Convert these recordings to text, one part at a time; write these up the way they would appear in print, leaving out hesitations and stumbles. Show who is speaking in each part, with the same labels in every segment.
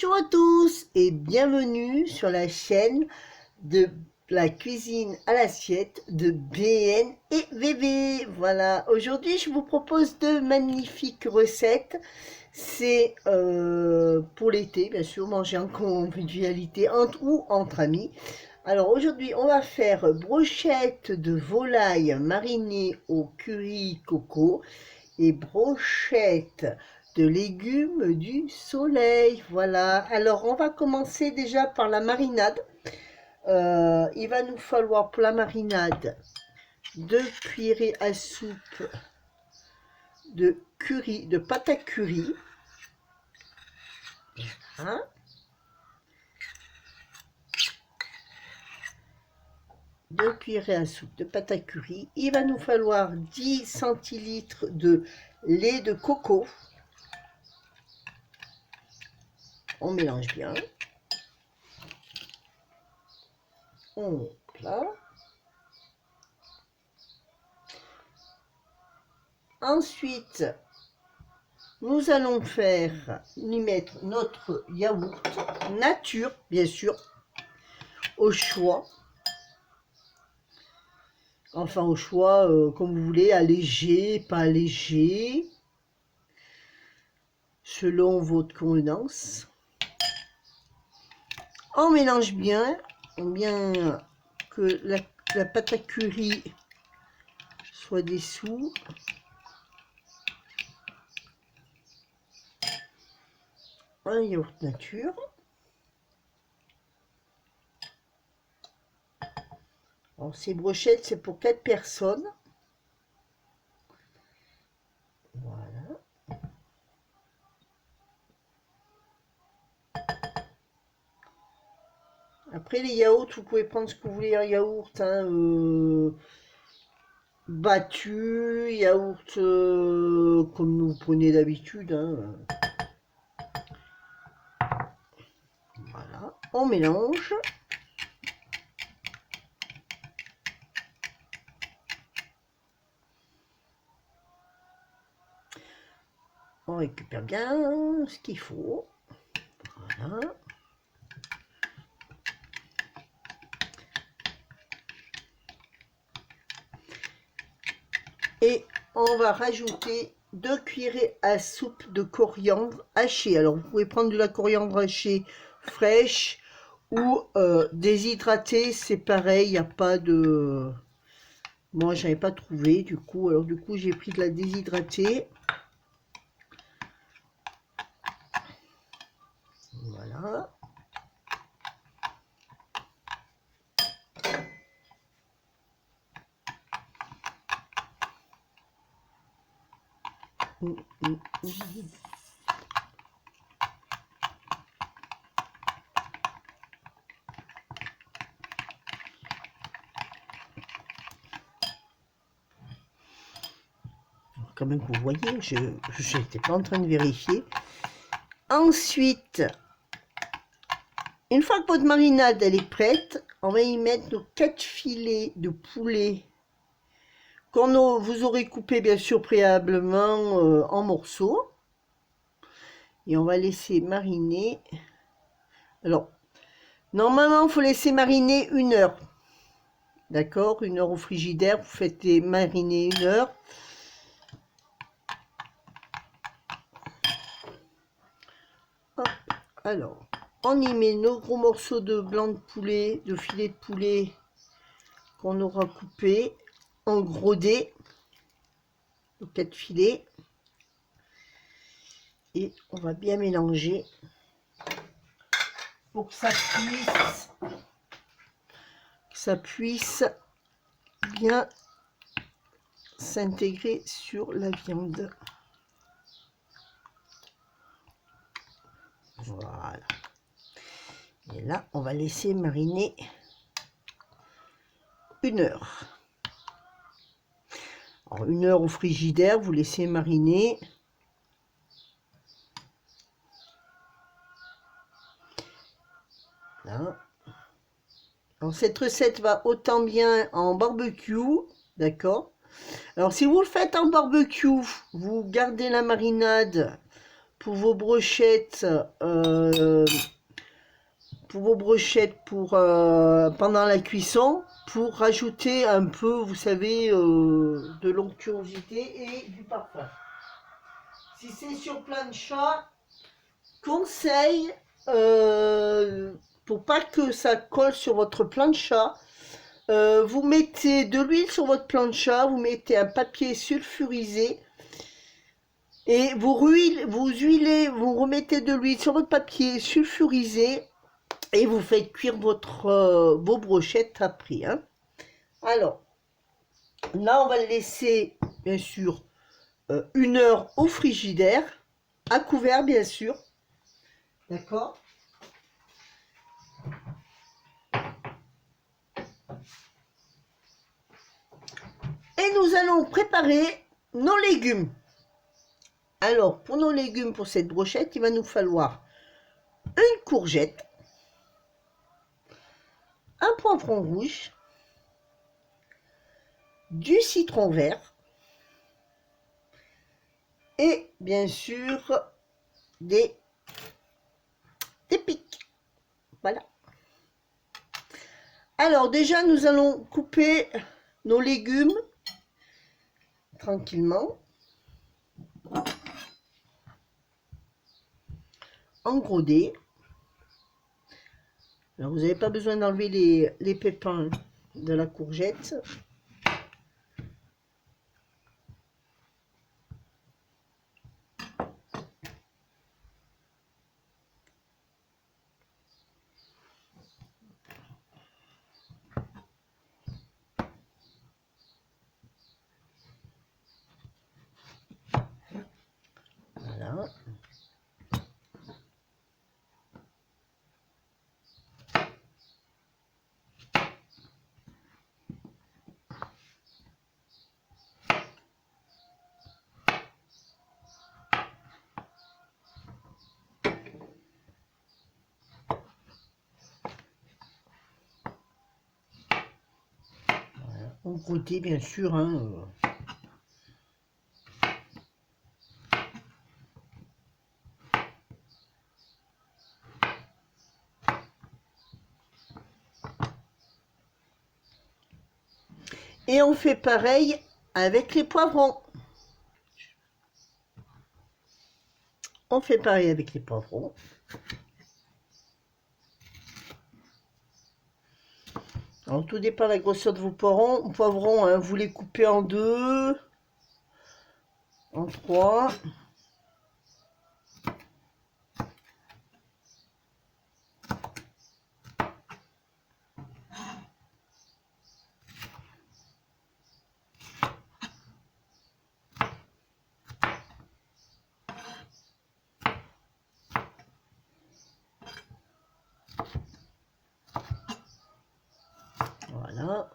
Speaker 1: Bonjour à tous et bienvenue sur la chaîne de la cuisine à l'assiette de BN et VV. Voilà, aujourd'hui je vous propose deux magnifiques recettes. C'est pour l'été, bien sûr, manger en convivialité entre amis. Alors aujourd'hui on va faire brochette de volaille marinée au curry coco et brochette de légumes du soleil. Voilà, alors on va commencer déjà par la marinade. Il va nous falloir pour la marinade 2 cuillerées à soupe de curry, de pâte à curry. Hein, 2 cuillerées à soupe de pâte à curry. Il va nous falloir 10 centilitres de lait de coco. On mélange bien. On là. Ensuite, nous allons y mettre notre yaourt nature, bien sûr, au choix. Enfin, au choix, comme vous voulez, allégé, pas allégé, selon votre convenance. On mélange bien que la pâte à curry soit dessous. Un yaourt nature. Alors, ces brochettes, c'est pour 4 personnes. Voilà. Après, les yaourts, vous pouvez prendre ce que vous voulez en yaourt. Hein, battu, yaourt comme vous prenez d'habitude. Hein. Voilà, on mélange. On récupère bien ce qu'il faut. Voilà. Et on va rajouter 2 cuillerées à soupe de coriandre haché. Alors, vous pouvez prendre de la coriandre hachée fraîche ou déshydratée. C'est pareil, il n'y a pas de... Moi, je n'avais pas trouvé, du coup. Alors, du coup, j'ai pris de la déshydratée. Voilà. Quand même, vous voyez, je n'étais pas en train de vérifier. Ensuite, une fois que votre marinade elle est prête, on va y mettre nos 4 filets de poulet vous aurez coupé bien sûr préalablement en morceaux. Et on va laisser mariner. Alors, normalement, il faut laisser mariner 1 heure. D'accord, 1 heure au frigidaire, vous faites mariner 1 heure. Hop. Alors, on y met nos gros morceaux de blanc de poulet, de filet de poulet qu'on aura coupé en gros dés, 4 filets. Et on va bien mélanger pour que ça puisse bien s'intégrer sur la viande. Voilà. Et là, on va laisser mariner 1 heure. Alors, 1 heure au frigidaire, vous laissez mariner. Là. Alors, cette recette va autant bien en barbecue, d'accord? Alors, si vous le faites en barbecue, vous gardez la marinade pour vos brochettes, pendant la cuisson, pour rajouter un peu, vous savez, de l'onctuosité et du parfum. Si c'est sur plancha, conseil, pour pas que ça colle sur votre plancha, vous mettez de l'huile sur votre plancha, vous mettez un papier sulfurisé et vous remettez de l'huile sur votre papier sulfurisé et vous faites cuire vos brochettes après. Hein. Alors, là, on va le laisser, bien sûr, 1 heure au frigidaire, à couvert, bien sûr. D'accord? Et nous allons préparer nos légumes. Alors, pour nos légumes, pour cette brochette, il va nous falloir une courgette, un poivron rouge, du citron vert et bien sûr des pics. Voilà. Alors déjà, nous allons couper nos légumes tranquillement en gros dés. Alors vous n'avez pas besoin d'enlever les pépins de la courgette. Voilà. En gros dés, bien sûr. Hein. Et on fait pareil avec les poivrons. On fait pareil avec les poivrons. Alors tout dépend de la grosseur de vos poivrons. Hein, vous les coupez en 2, en 3. Voilà.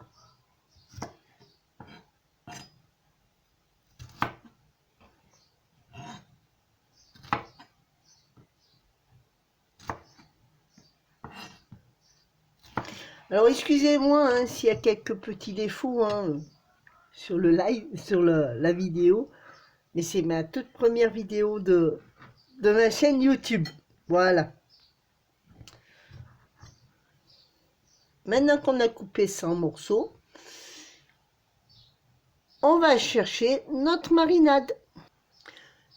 Speaker 1: Alors excusez-moi hein, s'il y a quelques petits défauts hein, sur le live, sur la vidéo, mais c'est ma toute première vidéo de ma chaîne YouTube. Voilà. Maintenant qu'on a coupé ça en morceaux, on va chercher notre marinade.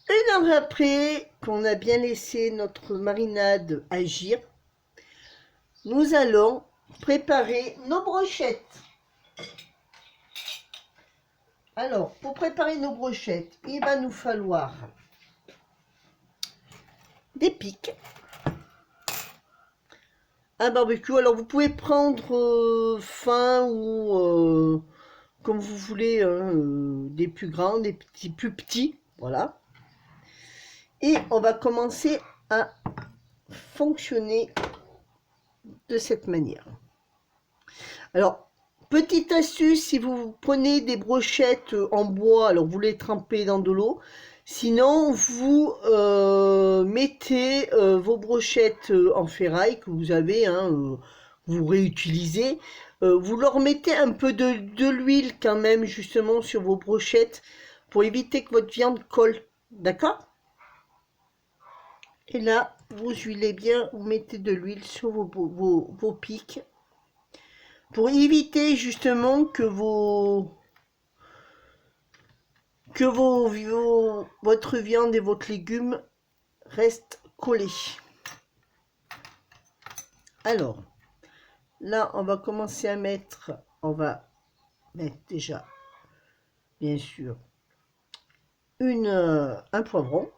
Speaker 1: 1 heure après qu'on a bien laissé notre marinade agir, nous allons préparer nos brochettes. Alors, pour préparer nos brochettes, il va nous falloir des pics, un barbecue. Alors, vous pouvez prendre fin ou comme vous voulez, hein, des plus grands, des petits plus petits, voilà. Et on va commencer à fonctionner de cette manière. Alors, petite astuce, si vous prenez des brochettes en bois, alors vous les trempez dans de l'eau. Sinon, vous mettez vos brochettes en ferraille que vous avez, hein, vous réutilisez. Vous leur mettez un peu de l'huile quand même, justement, sur vos brochettes pour éviter que votre viande colle. D'accord ? Et là, vous huilez bien, vous mettez de l'huile sur vos pics pour éviter justement que votre viande et votre légume restent collés. Alors, là, on va commencer à mettre, on va mettre déjà, bien sûr, un poivron.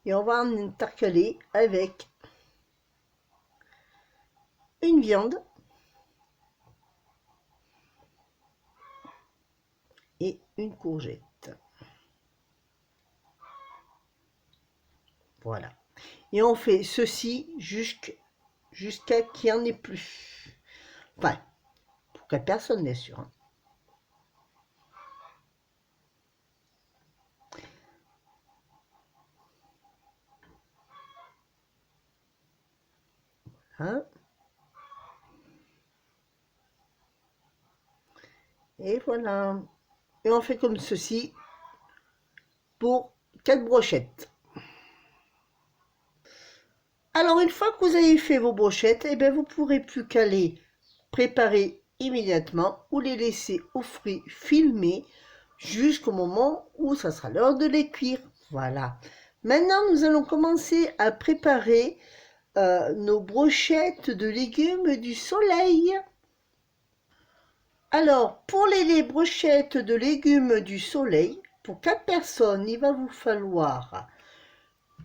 Speaker 1: Et on va en intercaler avec une viande et une courgette. Voilà. Et on fait ceci jusqu'à qu'il n'y en ait plus. Enfin, pour que personne, bien sûr. Hein. Et voilà. Et on fait comme ceci pour 4 brochettes. Alors, une fois que vous avez fait vos brochettes, eh bien, vous ne pourrez plus qu'à les préparer immédiatement ou les laisser au frais filmer jusqu'au moment où ça sera l'heure de les cuire. Voilà. Maintenant, nous allons commencer à préparer nos brochettes de légumes du soleil. Alors, pour les brochettes de légumes du soleil, pour 4 personnes, il va vous falloir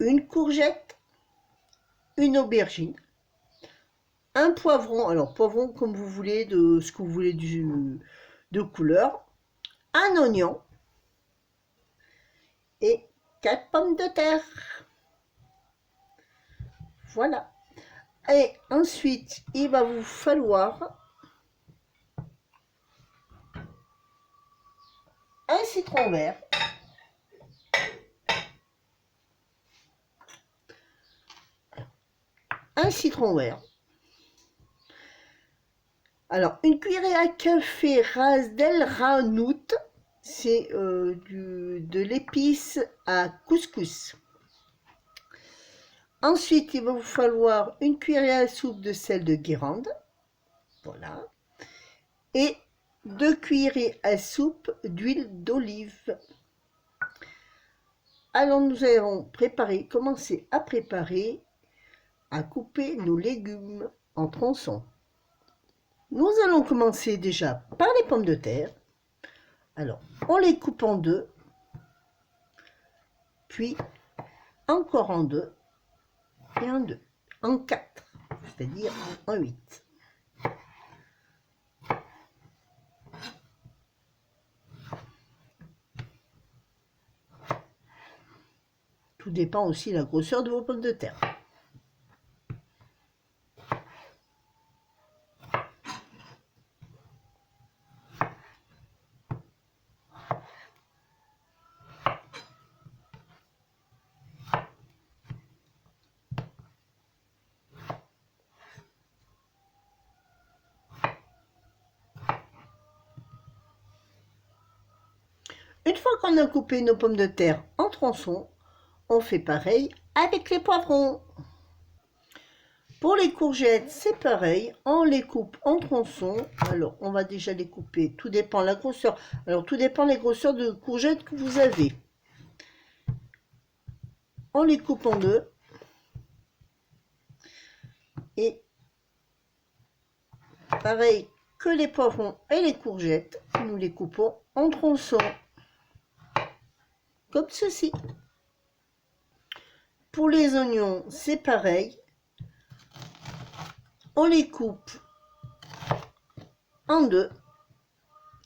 Speaker 1: une courgette, une aubergine, un poivron, alors poivron comme vous voulez, de ce que vous voulez de couleur, un oignon et 4 pommes de terre. Voilà. Et ensuite, il va vous falloir un citron vert, un citron vert. Alors, une cuillère à café ras d'El Ranout, c'est de l'épice à couscous. Ensuite, il va vous falloir une cuillère à soupe de sel de Guérande. Voilà. Et 2 cuillerées à soupe d'huile d'olive. Alors, nous allons commencer à préparer, à couper nos légumes en tronçons. Nous allons commencer déjà par les pommes de terre. Alors, on les coupe en 2, puis encore en 2, et en 2, en 4, c'est-à-dire en 8. Tout dépend aussi de la grosseur de vos pommes de terre. Une fois qu'on a coupé nos pommes de terre en tronçons, on fait pareil avec les poivrons. Pour les courgettes, c'est pareil, on les coupe en tronçons. Alors, on va déjà les couper, tout dépend de la grosseur. Alors, tout dépend des grosseurs de courgettes que vous avez. On les coupe en 2. Et pareil que les poivrons et les courgettes, nous les coupons en tronçons. Comme ceci. Pour les oignons, c'est pareil. On les coupe en 2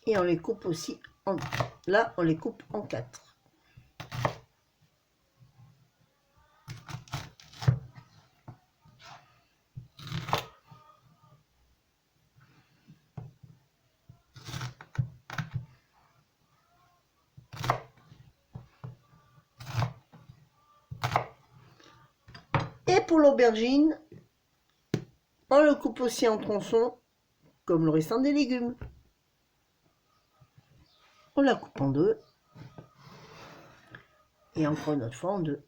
Speaker 1: et on les coupe aussi en 2. Là, on les coupe en 4. Et pour l'aubergine, on le coupe aussi en tronçons, comme le restant des légumes. On la coupe en 2. Et encore une autre fois en 2.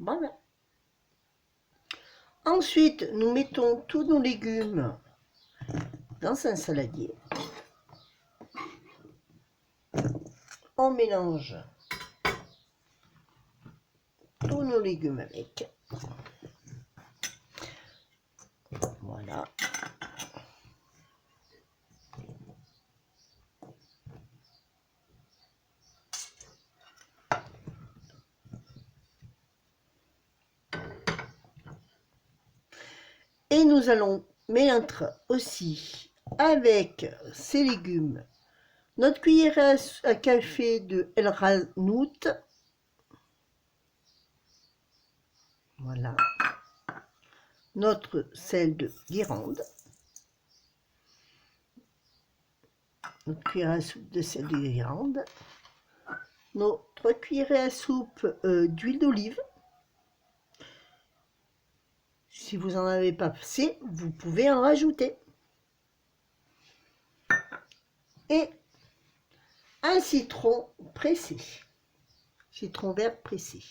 Speaker 1: Voilà. Ensuite, nous mettons tous nos légumes dans un saladier. On mélange tous nos légumes avec. Voilà. Et nous allons mettre aussi avec ces légumes notre cuillère à café de El Ranout. Voilà. Notre sel de Guérande. Notre cuillère à soupe de sel de Guérande. Notre cuillère à soupe d'huile d'olive. Si vous n'en avez pas assez, vous pouvez en rajouter. Et un citron pressé. Citron vert pressé.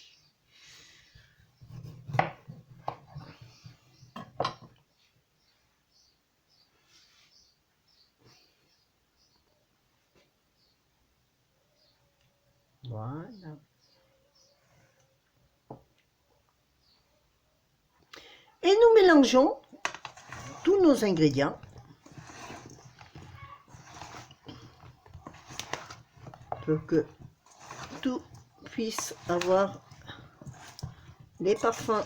Speaker 1: Voilà. Et nous mélangeons tous nos ingrédients pour que tout puisse avoir les parfums.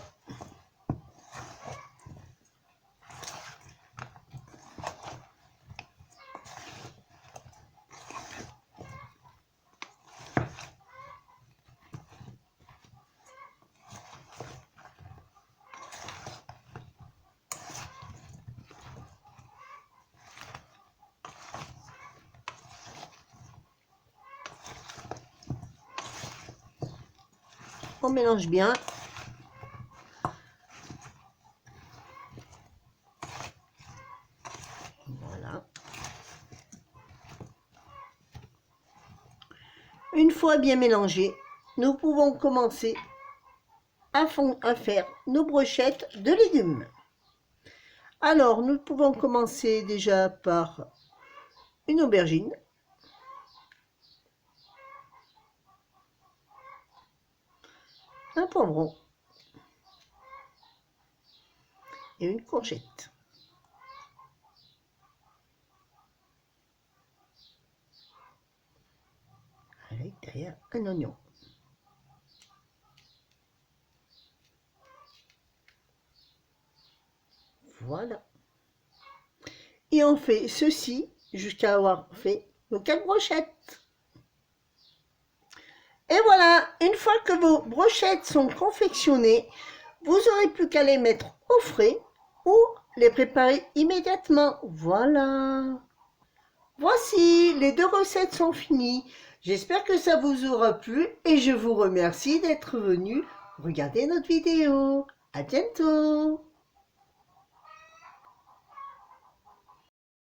Speaker 1: On mélange bien. Voilà. Une fois bien mélangé, nous pouvons commencer à faire nos brochettes de légumes. Alors, nous pouvons commencer déjà par une aubergine. Un poivron et une courgette. Avec derrière un oignon. Voilà. Et on fait ceci jusqu'à avoir fait nos 4 brochettes. Et voilà, une fois que vos brochettes sont confectionnées, vous n'aurez plus qu'à les mettre au frais ou les préparer immédiatement. Voilà. Voici, les 2 recettes sont finies. J'espère que ça vous aura plu et je vous remercie d'être venu regarder notre vidéo. À bientôt.